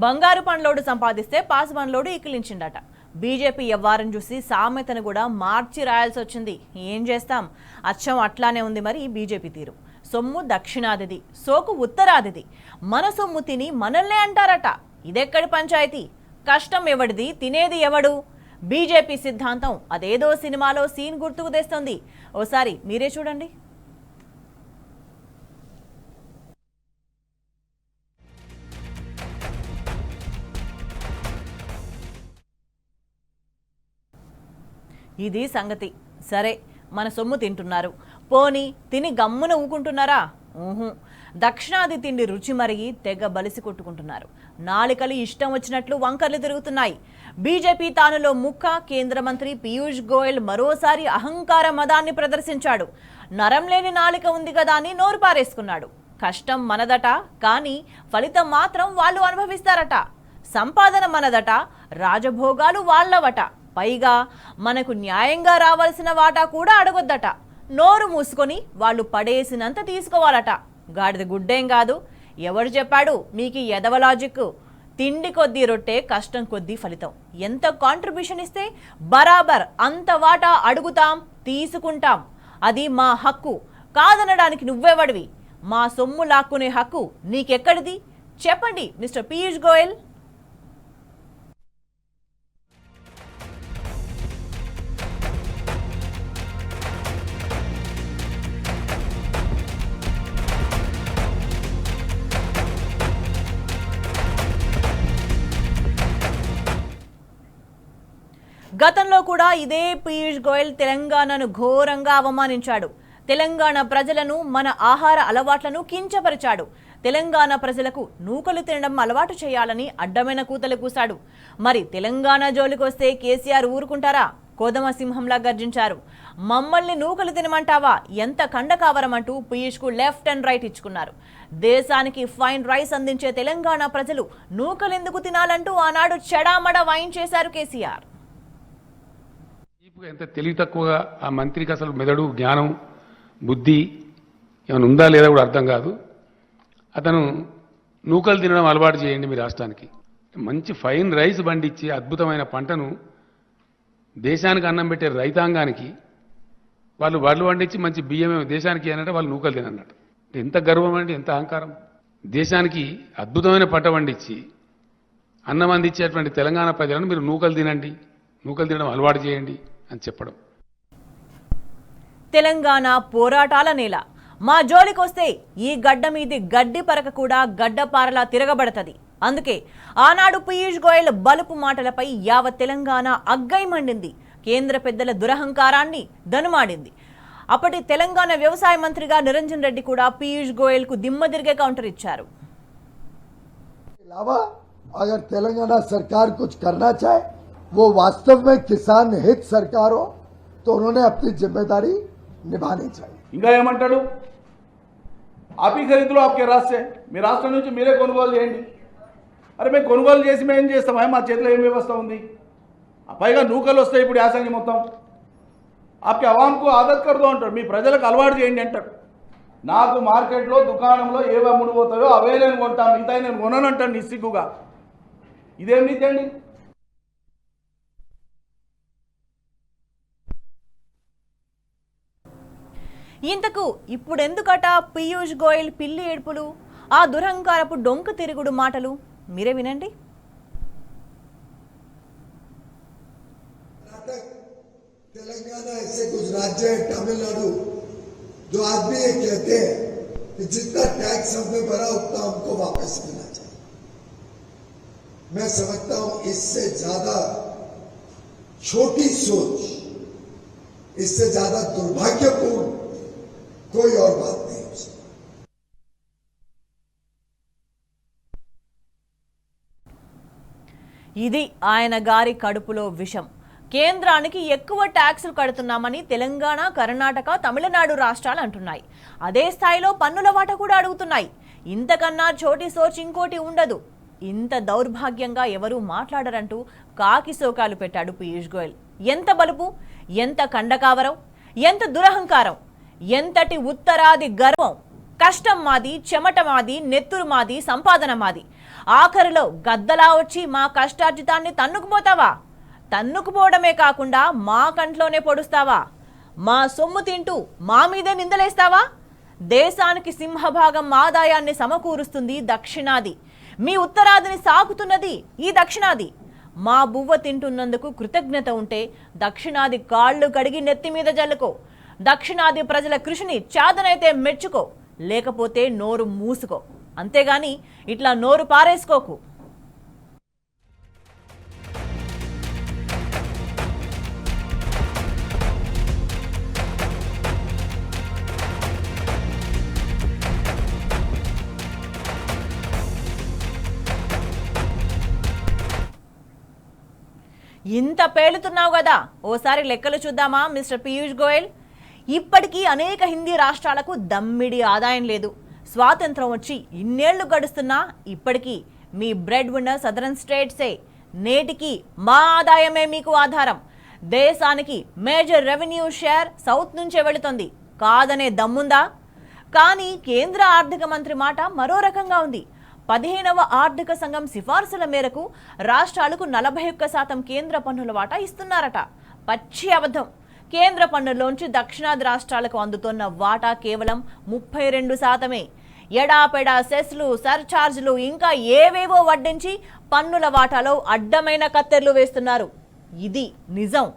బంగారు పండ్లోడు సంపాదిస్తే pass బండ్లోడు ఇకిలించిండట. BJP వ్యవహారం చూసి సామెతను కూడా మార్చి రాయాల్సి వచ్చింది. ఏం చేస్తాం, అచ్చం అట్లానే ఉంది మరి బీజేపీ తీరు. సొమ్ము దక్షిణాదిది, సోకు ఉత్తరాదిది. మన సొమ్ము తిని మనల్నే అంటారట. ఇదెక్కడి పంచాయతీ? కష్టం ఎవడిది, తినేది ఎవడు? బీజేపీ సిద్ధాంతం అదేదో సినిమాలో సీన్ గుర్తుకు తెస్తుంది. ఓసారి మీరే చూడండి. ఇది సంగతి. సరే, మన సొమ్ము తింటున్నారు, పోని తిని గమ్మున ఊకుంటున్నారా? దక్షిణాది తిండి రుచి మరిగి తెగ బలిసి కొట్టుకుంటున్నారు. నాలికలు ఇష్టం వచ్చినట్లు వంకర్లు తిరుగుతున్నాయి. బీజేపీ తానులో ముక్క కేంద్ర మంత్రి పీయూష్ గోయల్ మరోసారి అహంకార మదాన్ని ప్రదర్శించాడు. నరం లేని నాలిక ఉంది కదా అని నోరు పారేసుకున్నాడు. కష్టం మనదట, కానీ ఫలితం మాత్రం వాళ్ళు అనుభవిస్తారట. సంపాదన మనదట, రాజభోగాలు వాళ్ళవట. పైగా మనకు న్యాయంగా రావాల్సిన వాటా కూడా అడగొద్దట. నోరు మూసుకొని వాళ్ళు పడేసినంత తీసుకోవాలట. గాడిద గుడ్డేం కాదు. ఎవరు చెప్పాడు మీకు ఎదవ లాజిక్? తిండి కొద్దీ రొట్టె, కష్టం కొద్దీ ఫలితం. ఎంత కాంట్రిబ్యూషన్ ఇస్తే బరాబర్ అంత వాటా అడుగుతాం, తీసుకుంటాం. అది మా హక్కు. కాదనడానికి నువ్వెవడివి? మా సొమ్ము లాక్కునే హక్కు నీకెక్కడిది? చెప్పండి మిస్టర్ పీయూష్ గోయల్. గతంలో కూడా ఇదే పీయూష్ గోయల్ తెలంగాణను ఘోరంగా అవమానించాడు. తెలంగాణ ప్రజలను, మన ఆహార అలవాట్లను కించపరిచాడు. తెలంగాణ ప్రజలకు నూకలు తినడం అలవాటు చేయాలని అడ్డమైన కూతలు కూశాడు. మరి తెలంగాణ జోలికొస్తే కేసీఆర్ ఊరుకుంటారా? కోదమ సింహంలా గర్జించారు. మమ్మల్ని నూకలు తినమంటావా, ఎంత కండకావరం అంటూ పీయూష్కు లెఫ్ట్ అండ్ రైట్ ఇచ్చుకున్నారు. దేశానికి ఫైన్ రైస్ అందించే తెలంగాణ ప్రజలు నూకలెందుకు తినాలంటూ ఆనాడు చెడామడ వైన్ చేశారు కేసీఆర్. ఎంత తెలివి తక్కువగా ఆ మంత్రికి అసలు మెదడు, జ్ఞానం, బుద్ధి ఏమైనా ఉందా లేదా కూడా అర్థం కాదు. అతను నూకలు తినడం అలవాటు చేయండి మీ రాష్ట్రానికి. మంచి ఫైన్ రైస్ పండించి అద్భుతమైన పంటను దేశానికి అన్నం పెట్టే రైతాంగానికి వాళ్ళు వడ్లు పండించి మంచి బియ్యమే దేశానికి అనంటే వాళ్ళు నూకలు తినన్నట్టు. ఎంత గర్వం అండి, ఎంత అహంకారం! దేశానికి అద్భుతమైన పంట పండించి అన్నం అందించేటువంటి తెలంగాణ ప్రజలను మీరు నూకలు తినండి, నూకలు తినడం అలవాటు చేయండి అని చెప్పడం. తెలంగాణ పోరాటాల నేల. మా జోలికొస్తే ఈ గడ్డ మీది గడ్డి పరక కూడా గడ్డపారలా తిరగబడతది. అందుకే ఆనాడు పీయూష్ గోయల్ బలుపు మాటలపై యావత్ తెలంగాణ అగ్గై మండింది. కేంద్ర పెద్దల దురహంకారాన్ని దనుమాడింది. అప్పటి తెలంగాణ వ్యవసాయ మంత్రిగా నిరంజన్ రెడ్డి కూడా పీయూష్ గోయల్ కు దిమ్మ తిరిగే కౌంటర్ ఇచ్చారు. अगर तेलंगाना सरकार कुछ करना चाहे, वो वास्तव में किसान हित सरकार हो, तो उन्होंने अपनी जिम्मेदारी निभानी चाहिए. ఇంకా ఏమంటాడు? ఆపి ఖరీదులో ఆప్కే రాష్ట్రే, మీ రాష్ట్రం నుంచి మీరే కొనుగోలు చేయండి. అరే మేము కొనుగోలు చేసి మేము ఏం చేస్తామా? మా చేతిలో ఏం వ్యవస్థ ఉంది? పైగా నూకలు వస్తాయి ఇప్పుడు యాసంగి మొత్తం. ఆప్కి అవాంకు ఆదత్ కర్దో అంటాడు, మీ ప్రజలకు అలవాటు చేయండి అంటాడు. నాకు మార్కెట్లో దుకాణంలో ఏవి అమ్ముడుపోతాయో అవే నేను కొంటాను, మిగతా నేను కొనను అంటాను నిస్సిగ్గుగా. ఇదేం నీతి అండి? ఇంతకు ఇప్పుడెందుకట పీయూష్ గోయల్ పిల్లి ఏడ్పులు, ఆ దురహంకారపు డొంక తిరుగుడు మాటలు? మీరే వినండి. तेलंगाना ऐसे कुछ राज्य है, तमिलनाडु, जो आदमी ये कहते हैं कि जितना टैक्स हमने भरा उतना हमको वापस मिलना चाहिए. मैं समझता हूं इससे ज्यादा छोटी सोच, इससे ज्यादा दुर्भाग्यपूर्ण कोई और बात नहीं हो सकती. ఇది ఆయన గారి కడుపులో విషం. కేంద్రానికి ఎక్కువ ట్యాక్సులు కడుతున్నామని తెలంగాణ, కర్ణాటక, తమిళనాడు రాష్ట్రాలు అంటున్నాయి. అదే స్థాయిలో పన్నుల వాటా కూడా అడుగుతున్నాయి. ఇంతకన్నా చోటి సోచి ఇంకోటి ఉండదు. ఇంత దౌర్భాగ్యంగా ఎవరూ మాట్లాడరంటూ కాకి సోకాలు పెట్టాడు పీయూష్ గోయల్. ఎంత బలుపు, ఎంత కండకావరం, ఎంత దురహంకారం, ఎంతటి ఉత్తరాది గర్వం! కష్టం మాది, చెమట మాది, నెత్తురు మాది, సంపాదన మాది. ఆఖరిలో గద్దలా వచ్చి మా కష్టార్జితాన్ని తన్నుకుపోతావా? తన్నుకుపోవడమే కాకుండా మా కంట్లోనే పొడుస్తావా? మా సొమ్ము తింటూ మా మీదే నిందలేస్తావా? దేశానికి సింహభాగం ఆదాయాన్ని సమకూరుస్తుంది దక్షిణాది. మీ ఉత్తరాదిని సాకుతున్నది ఈ దక్షిణాది. మా బువ్వ తింటున్నందుకు కృతజ్ఞత ఉంటే దక్షిణాది కాళ్ళు కడిగి నెత్తి మీద జల్లుకో. దక్షిణాది ప్రజల కృషిని చాదనైతే మెచ్చుకో, లేకపోతే నోరు మూసుకో. అంతేగాని ఇట్లా నోరు పారేసుకోకు. ఇంత పేలుతున్నావు కదా, ఓసారి లెక్కలు చూద్దామా మిస్టర్ పీయూష్ గోయల్? ఇప్పటికీ అనేక హిందీ రాష్ట్రాలకు దమ్మిడి ఆదాయం లేదు. స్వాతంత్రం వచ్చి ఇన్నేళ్లు గడుస్తున్నా ఇప్పటికీ మీ బ్రెడ్ విన్నర్ సదరన్ స్టేట్సే. నేటికి మా ఆదాయమే మీకు ఆధారం. దేశానికి మేజర్ రెవెన్యూ షేర్ సౌత్ నుంచే వెళుతుంది. కాదనే దమ్ముందా? కానీ కేంద్ర ఆర్థిక మంత్రి మాట మరో రకంగా ఉంది. 15వ ఆర్థిక సంఘం సిఫార్సుల మేరకు రాష్ట్రాలకు 41% కేంద్ర పన్నుల వాటా ఇస్తున్నారట. పచ్చి అబద్ధం. కేంద్ర పన్నుల్లోంచి దక్షిణాది రాష్ట్రాలకు అందుతున్న వాటా కేవలం 32%. ఎడాపెడా సెస్లు, సర్చార్జీలు ఇంకా ఏవేవో వడ్డించి పన్నుల వాటాలో అడ్డమైన కత్తెర్లు వేస్తున్నారు. ఇది నిజం.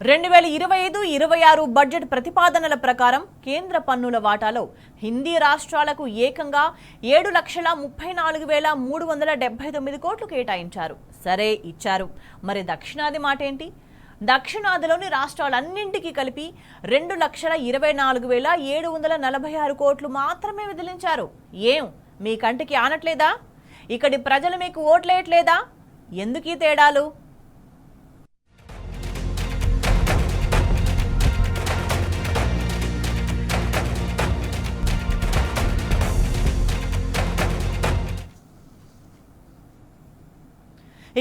రెండు 2025-26 బడ్జెట్ ప్రతిపాదనల ప్రకారం కేంద్ర పన్నుల వాటాలో హిందీ రాష్ట్రాలకు ఏకంగా 7,34,379 కోట్లు కేటాయించారు. సరే, ఇచ్చారు. మరి దక్షిణాది మాట ఏంటి? దక్షిణాదిలోని రాష్ట్రాలన్నింటికీ కలిపి 2,24,746 కోట్లు మాత్రమే విదిలించారు. ఏం మీ కంటికి ఆనట్లేదా? ఇక్కడి ప్రజలు మీకు ఓట్లేయట్లేదా? ఎందుకీ తేడాలు?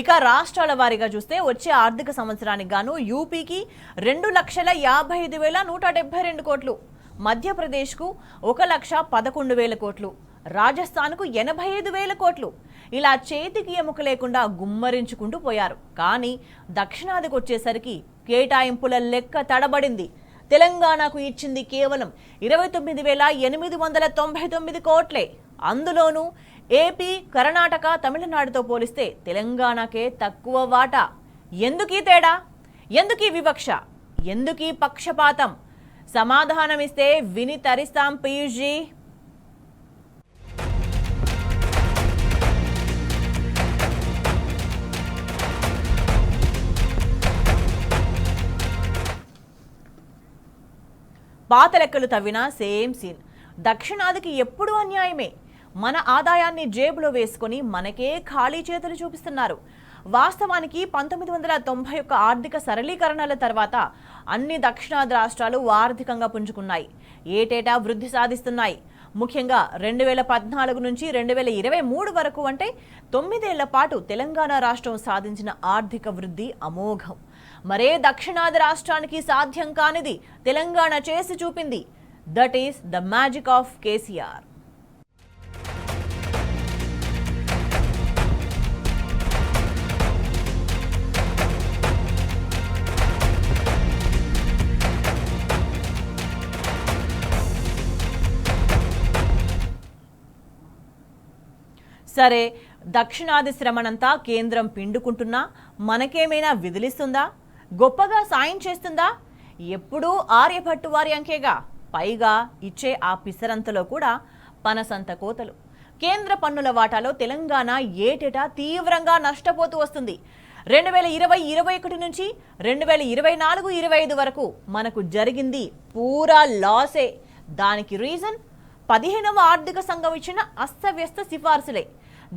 ఇక రాష్ట్రాల వారీగా చూస్తే వచ్చే ఆర్థిక సంవత్సరానికి గాను యూపీకి 2,55,172 కోట్లు, మధ్యప్రదేశ్కు 1,11,000 కోట్లు, రాజస్థాన్కు 85,000 కోట్లు. ఇలా చేతికి ఎముక లేకుండా గుమ్మరించుకుంటూ పోయారు. కానీ దక్షిణాదికి వచ్చేసరికి కేటాయింపుల లెక్క తడబడింది. తెలంగాణకు ఇచ్చింది కేవలం 29,899 కోట్లే. అందులోనూ ఏపీ, కర్ణాటక, తమిళనాడుతో పోలిస్తే తెలంగాణకే తక్కువ వాటా. ఎందుకీ తేడా? ఎందుకీ వివక్ష? ఎందుకీ పక్షపాతం? సమాధానమిస్తే విని తరిస్తాం పీయూష్ జీ. పాత లెక్కలు తవ్వినా సేమ్ సీన్. దక్షిణాదికి ఎప్పుడూ అన్యాయమే. మన ఆదాయాన్ని జేబులో వేసుకొని మనకే ఖాళీ చేతులు చూపిస్తున్నారు. వాస్తవానికి 1991 ఆర్థిక సరళీకరణల తర్వాత అన్ని దక్షిణాది రాష్ట్రాలు ఆర్థికంగా పుంజుకున్నాయి, ఏటేటా వృద్ధి సాధిస్తున్నాయి. ముఖ్యంగా 2014 నుంచి 2023 వరకు, అంటే 9 ఏళ్ల పాటు తెలంగాణ రాష్ట్రం సాధించిన ఆర్థిక వృద్ధి అమోఘం. మరే దక్షిణాది రాష్ట్రానికి సాధ్యం కానిది తెలంగాణ చేసి చూపింది. That is the magic of KCR. సరే, దక్షిణాది శ్రమనంతా కేంద్రం పిండుకుంటున్నా మనకేమైనా విదిలిస్తుందా? గొప్పగా సాయం చేస్తుందా? ఎప్పుడూ ఆర్యభట్టు వారి అంకేగా. పైగా ఇచ్చే ఆ పిసరంతలో కూడా పనసంత కోతలు. కేంద్ర పన్నుల వాటాలో తెలంగాణ ఏటేటా తీవ్రంగా నష్టపోతూ వస్తుంది. 2020-21 నుంచి 2024-25 వరకు మనకు జరిగింది పూరా లాసే. దానికి రీజన్ 15వ ఆర్థిక సంఘం ఇచ్చిన అస్తవ్యస్త సిఫార్సులే.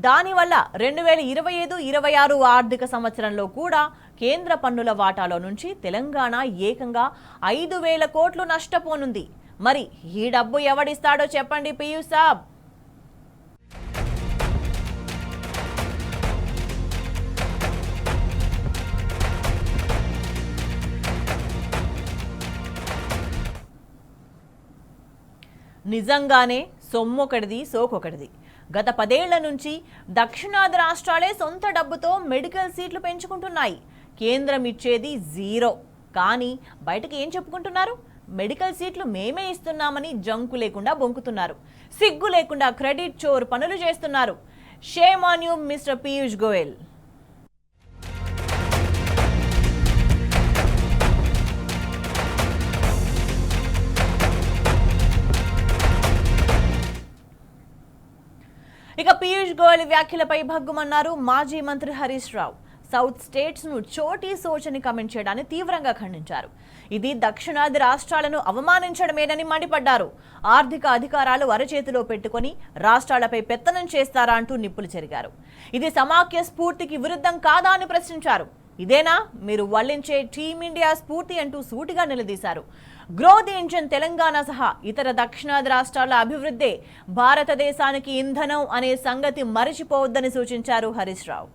దానివల్ల 2025-26 ఆర్థిక సంవత్సరంలో కూడా కేంద్ర పన్నుల వాటాలో నుంచి తెలంగాణ ఏకంగా 5,000 కోట్లు నష్టపోనుంది. మరి ఈ డబ్బు ఎవడిస్తాడో చెప్పండి పీయూష్ సాబ్. నిజంగానే సొమ్మొకటిది సోకొకటిది. గత 10 ఏళ్ల నుంచి దక్షిణాది రాష్ట్రాలే సొంత డబ్బుతో మెడికల్ సీట్లు పెంచుకుంటున్నాయి. కేంద్రం ఇచ్చేది జీరో. కానీ బయటకు ఏం చెప్పుకుంటున్నారు? మెడికల్ సీట్లు మేమే ఇస్తున్నామని జంకు లేకుండా బొంకుతున్నారు. సిగ్గు లేకుండా క్రెడిట్ చోర్ పనులు చేస్తున్నారు. Shame on you mister Piyush Goyal. ఇక పీయూష్ గోయల్ వ్యాఖ్యలపై భగ్గుమన్నారు మాజీ మంత్రి హరీష్ రావు. సౌత్ స్టేట్స్ ను చోటీ సోచని కమెంట్ చేయడాన్ని తీవ్రంగా ఖండించారు. ఇది దక్షిణాది రాష్ట్రాలను అవమానించడమేనని మండిపడ్డారు. ఆర్థిక అధికారాలు అరచేతిలో పెట్టుకుని రాష్ట్రాలపై పెత్తనం చేస్తారా అంటూ నిప్పులు చెరిగారు. ఇది సమాఖ్య స్ఫూర్తికి విరుద్ధం కాదా అని ప్రశ్నించారు. ఇదేనా మీరు వల్లించే టీమిండియా స్ఫూర్తి అంటూ సూటిగా నిలదీశారు. గ్రోత్ ఇంజిన్ తెలంగాణ సహా ఇతర దక్షిణాది రాష్ట్రాల అభివృద్ధే భారతదేశానికి ఇంధనం అనే సంగతి మరిచిపోవద్దని సూచించారు హరీష్ రావు.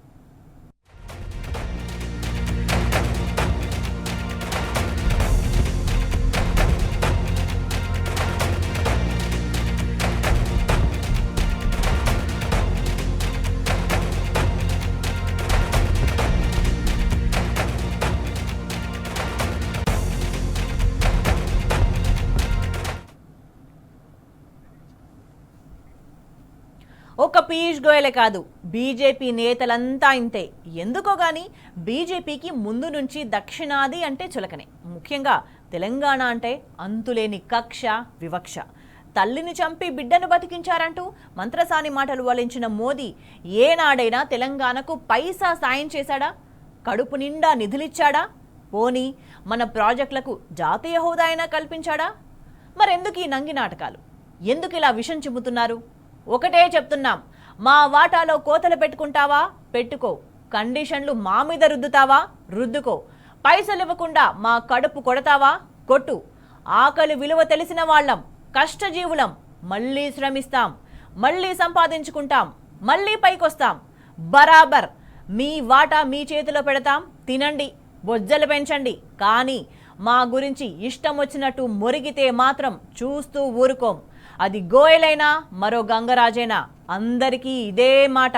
ఒక్క పీయూష్ గోయలే కాదు, బీజేపీ నేతలంతా ఇంతే. ఎందుకో గానీ బీజేపీకి ముందు నుంచి దక్షిణాది అంటే చులకనే. ముఖ్యంగా తెలంగాణ అంటే అంతులేని కక్ష, వివక్ష. తల్లిని చంపి బిడ్డను బతికించారంటూ మంత్రసాని మాటలు వలించిన మోదీ ఏనాడైనా తెలంగాణకు పైసా సాయం చేశాడా? కడుపు నిండా నిధులిచ్చాడా? పోనీ మన ప్రాజెక్టులకు జాతీయ హోదా అయినా కల్పించాడా? మరెందుకు ఈ నంగి నాటకాలు? ఎందుకు ఇలా విషం చిమ్ముతున్నారు? ఒకటే చెప్తున్నాం, మా వాటాలో కోతలు పెట్టుకుంటావా? పెట్టుకో. కండిషన్లు మా మీద రుద్దుతావా? రుద్దుకో. పైసలు ఇవ్వకుండా మా కడుపు కొడతావా? కొట్టు. ఆకలి విలువ తెలిసిన వాళ్ళం, కష్టజీవులం. మళ్ళీ శ్రమిస్తాం, మళ్ళీ సంపాదించుకుంటాం, మళ్ళీ పైకొస్తాం. బరాబర్ మీ వాటా మీ చేతిలో పెడతాం, తినండి, బొజ్జలు పెంచండి. కానీ మా గురించి ఇష్టం వచ్చినట్టు మొరిగితే మాత్రం చూస్తూ ఊరుకోం. అది గోయలైనా మరో గంగరాజైనా అందరికీ ఇదే మాట.